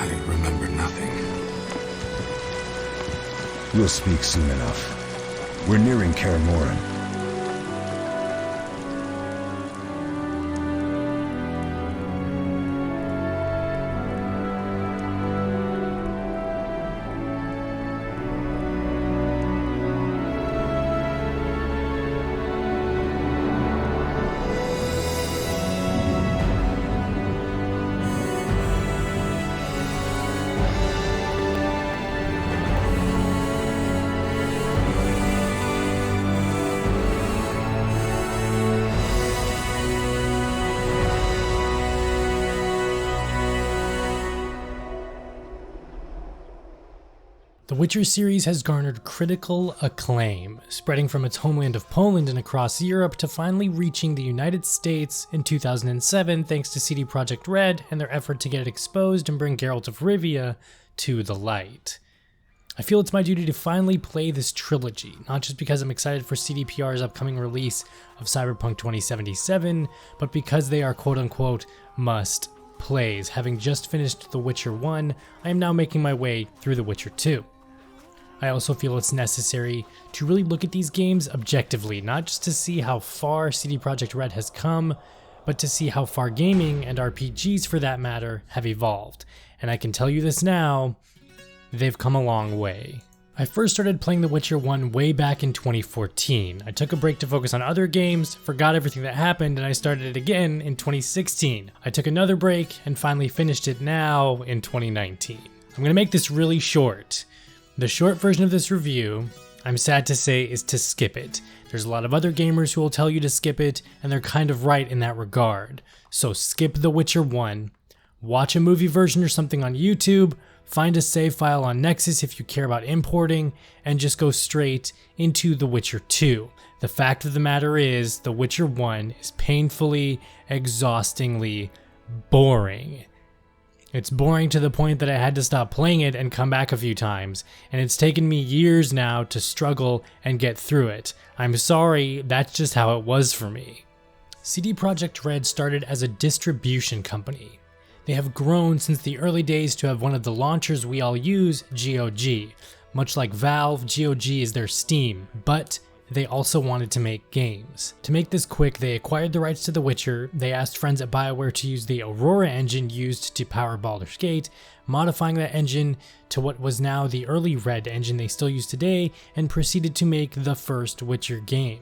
I remember nothing. We'll speak soon enough. We're nearing Kaer Morhen. The Witcher series has garnered critical acclaim, spreading from its homeland of Poland and across Europe to finally reaching the United States in 2007 thanks to CD Projekt Red and their effort to get it exposed and bring Geralt of Rivia to the light. I feel it's my duty to finally play this trilogy, not just because I'm excited for CDPR's upcoming release of Cyberpunk 2077, but because they are quote-unquote must plays. Having just finished The Witcher 1, I am now making my way through The Witcher 2. I also feel it's necessary to really look at these games objectively, not just to see how far CD Projekt Red has come, but to see how far gaming, and RPGs for that matter, have evolved. And I can tell you this now, they've come a long way. I first started playing The Witcher 1 way back in 2014. I took a break to focus on other games, forgot everything that happened, and I started it again in 2016. I took another break and finally finished it now in 2019. I'm gonna make this really short. The short version of this review, I'm sad to say, is to skip it. There's a lot of other gamers who will tell you to skip it, and they're kind of right in that regard. So skip The Witcher 1, watch a movie version or something on YouTube, find a save file on Nexus if you care about importing, and just go straight into The Witcher 2. The fact of the matter is, The Witcher 1 is painfully, exhaustingly boring. It's boring to the point that I had to stop playing it and come back a few times, and it's taken me years now to struggle and get through it. I'm sorry, that's just how it was for me. CD Projekt Red started as a distribution company. They have grown since the early days to have one of the launchers we all use, GOG. Much like Valve, GOG is their Steam, but they also wanted to make games. To make this quick, they acquired the rights to The Witcher, they asked friends at BioWare to use the Aurora engine used to power Baldur's Gate, modifying that engine to what was now the early Red engine they still use today, and proceeded to make the first Witcher game.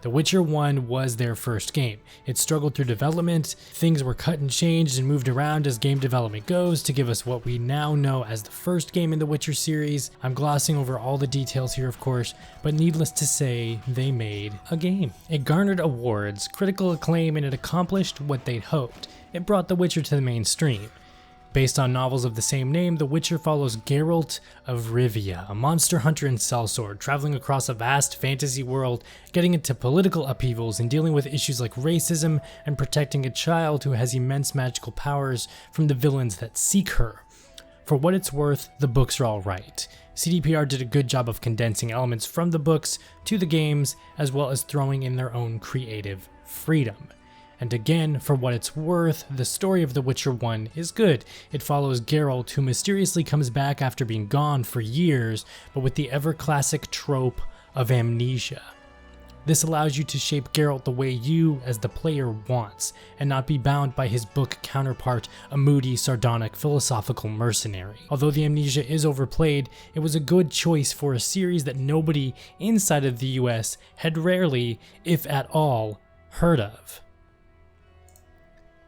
The Witcher 1 was their first game. It struggled through development, things were cut and changed and moved around as game development goes to give us what we now know as the first game in the Witcher series. I'm glossing over all the details here of course, but needless to say, they made a game. It garnered awards, critical acclaim, and it accomplished what they'd hoped. It brought The Witcher to the mainstream. Based on novels of the same name, The Witcher follows Geralt of Rivia, a monster hunter and sellsword, traveling across a vast fantasy world, getting into political upheavals and dealing with issues like racism and protecting a child who has immense magical powers from the villains that seek her. For what it's worth, the books are all right. CDPR did a good job of condensing elements from the books to the games, as well as throwing in their own creative freedom. And again, for what it's worth, the story of The Witcher 1 is good. It follows Geralt, who mysteriously comes back after being gone for years, but with the ever-classic trope of amnesia. This allows you to shape Geralt the way you, as the player, wants, and not be bound by his book counterpart, a moody, sardonic, philosophical mercenary. Although the amnesia is overplayed, it was a good choice for a series that nobody inside of the US had rarely, if at all, heard of.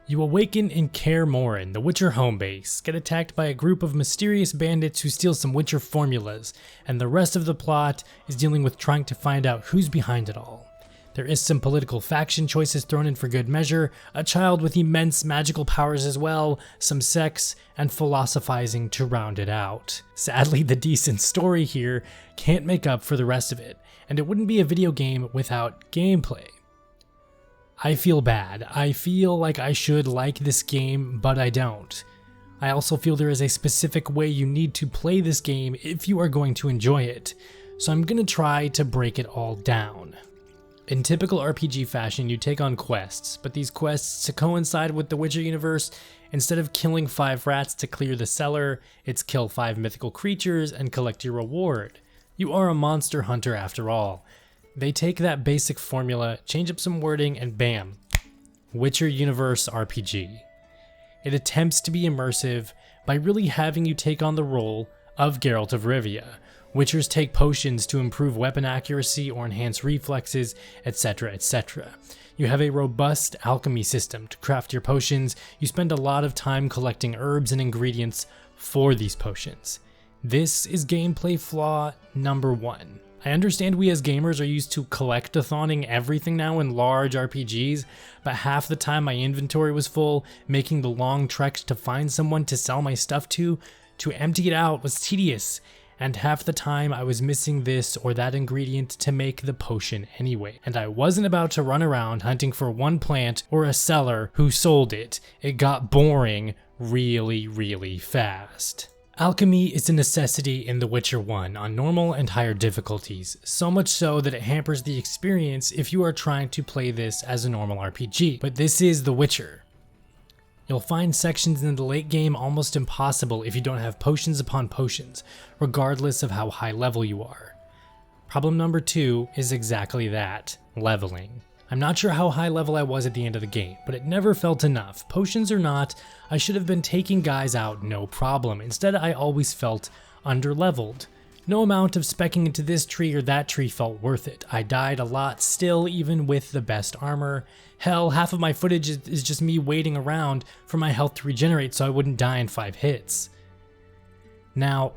You awaken in Kaer Morhen, the Witcher home base, get attacked by a group of mysterious bandits who steal some Witcher formulas, and the rest of the plot is dealing with trying to find out who's behind it all. There is some political faction choices thrown in for good measure, a child with immense magical powers as well, some sex, and philosophizing to round it out. Sadly, the decent story here can't make up for the rest of it, and it wouldn't be a video game without gameplay. I feel bad. I feel like I should like this game, but I don't. I also feel there is a specific way you need to play this game if you are going to enjoy it, so I'm gonna try to break it all down. In typical RPG fashion, you take on quests, but these quests, to coincide with the Witcher universe, Instead of killing 5 rats to clear the cellar, it's kill 5 mythical creatures and collect your reward. You are a monster hunter after all. They take that basic formula, change up some wording, and bam, Witcher Universe RPG. It attempts to be immersive by really having you take on the role of Geralt of Rivia. Witchers take potions to improve weapon accuracy or enhance reflexes, etc., etc. You have a robust alchemy system to craft your potions. You spend a lot of time collecting herbs and ingredients for these potions. This is gameplay flaw number 1. I understand we as gamers are used to collectathoning everything now in large RPGs, but half the time my inventory was full, making the long treks to find someone to sell my stuff to empty it out was tedious, and half the time I was missing this or that ingredient to make the potion anyway, and I wasn't about to run around hunting for one plant or a seller who sold it. It got boring really fast. Alchemy is a necessity in The Witcher 1 on normal and higher difficulties, so much so that it hampers the experience if you are trying to play this as a normal RPG, but this is The Witcher. You'll find sections in the late game almost impossible if you don't have potions upon potions, regardless of how high level you are. Problem number 2 is exactly that, leveling. I'm not sure how high level I was at the end of the game, but it never felt enough. Potions or not, I should have been taking guys out no problem. Instead, I always felt underleveled. No amount of specking into this tree or that tree felt worth it. I died a lot still, even with the best armor. Hell, half of my footage is just me waiting around for my health to regenerate so I wouldn't die in 5 hits. Now,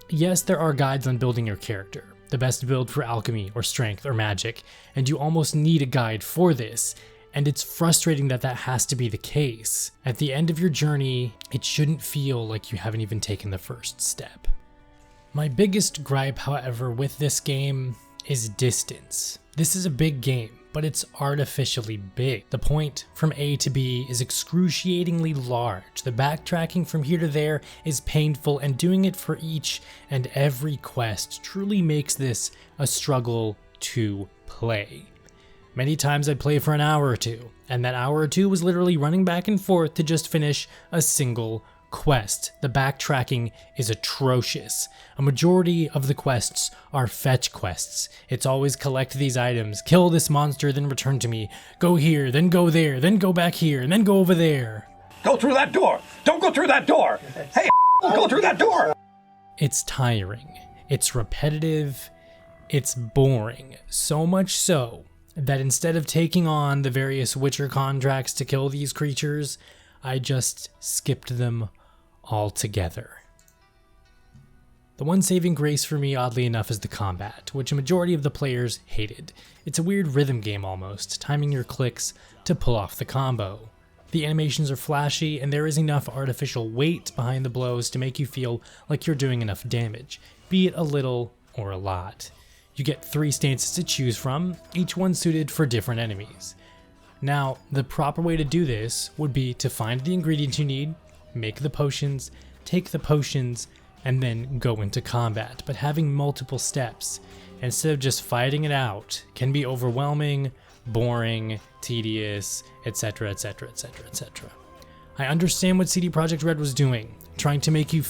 yes, there are guides on building your character. The best build for alchemy or strength or magic, and you almost need a guide for this, and it's frustrating that that has to be the case. At the end of your journey, it shouldn't feel like you haven't even taken the first step. My biggest gripe, however, with this game is distance. This is a big game, but it's artificially big. The point from A to B is excruciatingly large. The backtracking from here to there is painful, and doing it for each and every quest truly makes this a struggle to play. Many times I'd play for an hour or two, and that hour or two was literally running back and forth to just finish a single quest. The backtracking is atrocious. A majority of the quests are fetch quests. It's always collect these items, kill this monster, then return to me. Go here, then go there, then go back here, and then go over there. Go through that door! Don't go through that door! Hey, go through that door! It's tiring. It's repetitive. It's boring. So much so that instead of taking on the various Witcher contracts to kill these creatures, I just skipped them altogether. The one saving grace for me, oddly enough, is the combat, which a majority of the players hated. It's a weird rhythm game almost, timing your clicks to pull off the combo. The animations are flashy, and there is enough artificial weight behind the blows to make you feel like you're doing enough damage, be it a little or a lot. You get 3 stances to choose from, each one suited for different enemies. Now, the proper way to do this would be to find the ingredients you need, make the potions, take the potions, and then go into combat. But having multiple steps, instead of just fighting it out, can be overwhelming, boring, tedious, etc., etc., etc., etc. I understand what CD Projekt Red was doing, trying to make you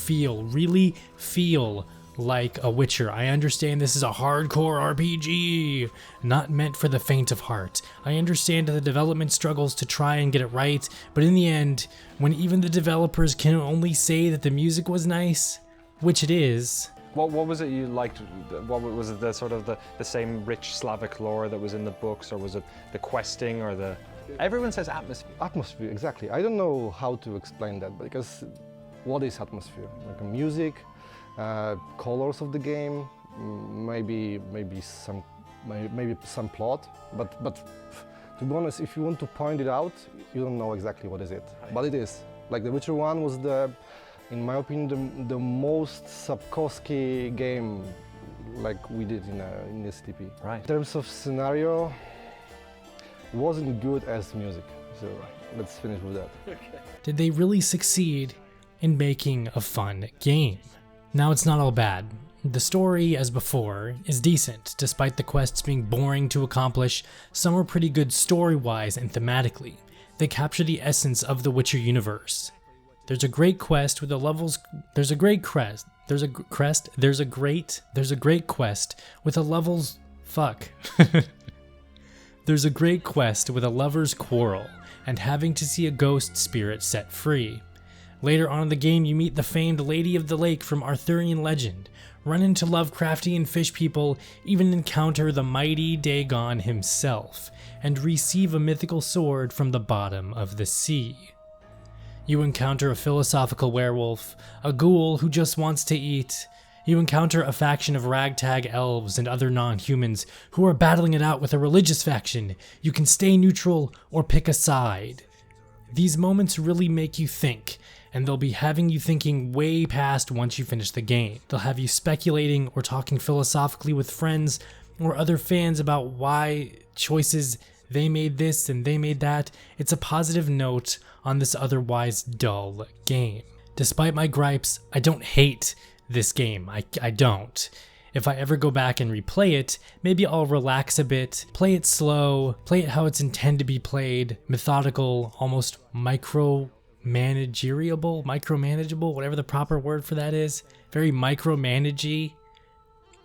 really feel like a Witcher. I understand this is a hardcore RPG, not meant for the faint of heart. I understand the development struggles to try and get it right, but in the end, when even the developers can only say that the music was nice, which it is. What was it you liked? What was it, the sort of the same rich Slavic lore that was in the books, or was it the questing, or the... Everyone says atmosphere. Atmosphere, exactly. I don't know how to explain that, because what is atmosphere? Like music, colors of the game, maybe some plot, but to be honest, if you want to point it out, you don't know exactly what is it. But it is. Like The Witcher 1 was in my opinion, the most Sapkowski game like we did in STP. Right. In terms of scenario, wasn't good as music. So let's finish with that. Okay. Did they really succeed in making a fun game? Now, it's not all bad. The story, as before, is decent, despite the quests being boring to accomplish. Some are pretty good story-wise and thematically. They capture the essence of the Witcher universe. There's a great quest with the levels. There's a great crest. There's a crest. There's a great quest with a levels. Fuck. There's a great quest with a lover's quarrel and having to see a ghost spirit set free. Later on in the game, you meet the famed Lady of the Lake from Arthurian legend, run into Lovecraftian fish people, even encounter the mighty Dagon himself, and receive a mythical sword from the bottom of the sea. You encounter a philosophical werewolf, a ghoul who just wants to eat. You encounter a faction of ragtag elves and other non-humans who are battling it out with a religious faction. You can stay neutral or pick a side. These moments really make you think, and they'll be having you thinking way past once you finish the game. They'll have you speculating or talking philosophically with friends or other fans about why choices they made this and they made that. It's a positive note on this otherwise dull game. Despite my gripes, I don't hate this game. I don't. If I ever go back and replay it, maybe I'll relax a bit, play it slow, play it how it's intended to be played, methodical, almost micromanageable, whatever the proper word for that is. Very micromanagey.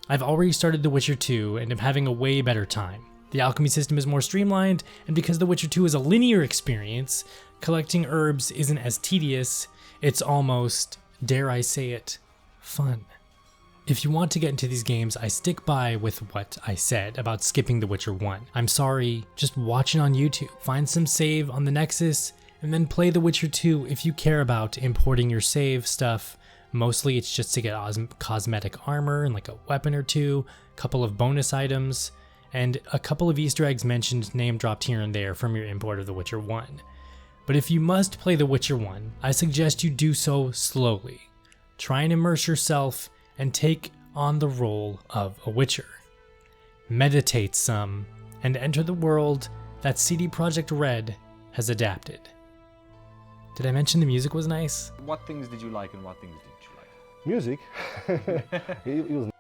I've already started The Witcher 2 and am having a way better time. The alchemy system is more streamlined, and because The Witcher 2 is a linear experience, collecting herbs isn't as tedious. It's almost, dare I say it, fun. If you want to get into these games, I stick by with what I said about skipping The Witcher 1. I'm sorry, just watch it on YouTube. Find some save on the Nexus, and then play The Witcher 2 if you care about importing your save stuff. Mostly it's just to get cosmetic armor and like a weapon or two, a couple of bonus items, and a couple of Easter eggs mentioned, name dropped here and there from your import of The Witcher 1. But if you must play The Witcher 1, I suggest you do so slowly. Try and immerse yourself and take on the role of a Witcher. Meditate some, and enter the world that CD Projekt Red has adapted. Did I mention the music was nice? What things did you like and what things didn't you like? Music, it was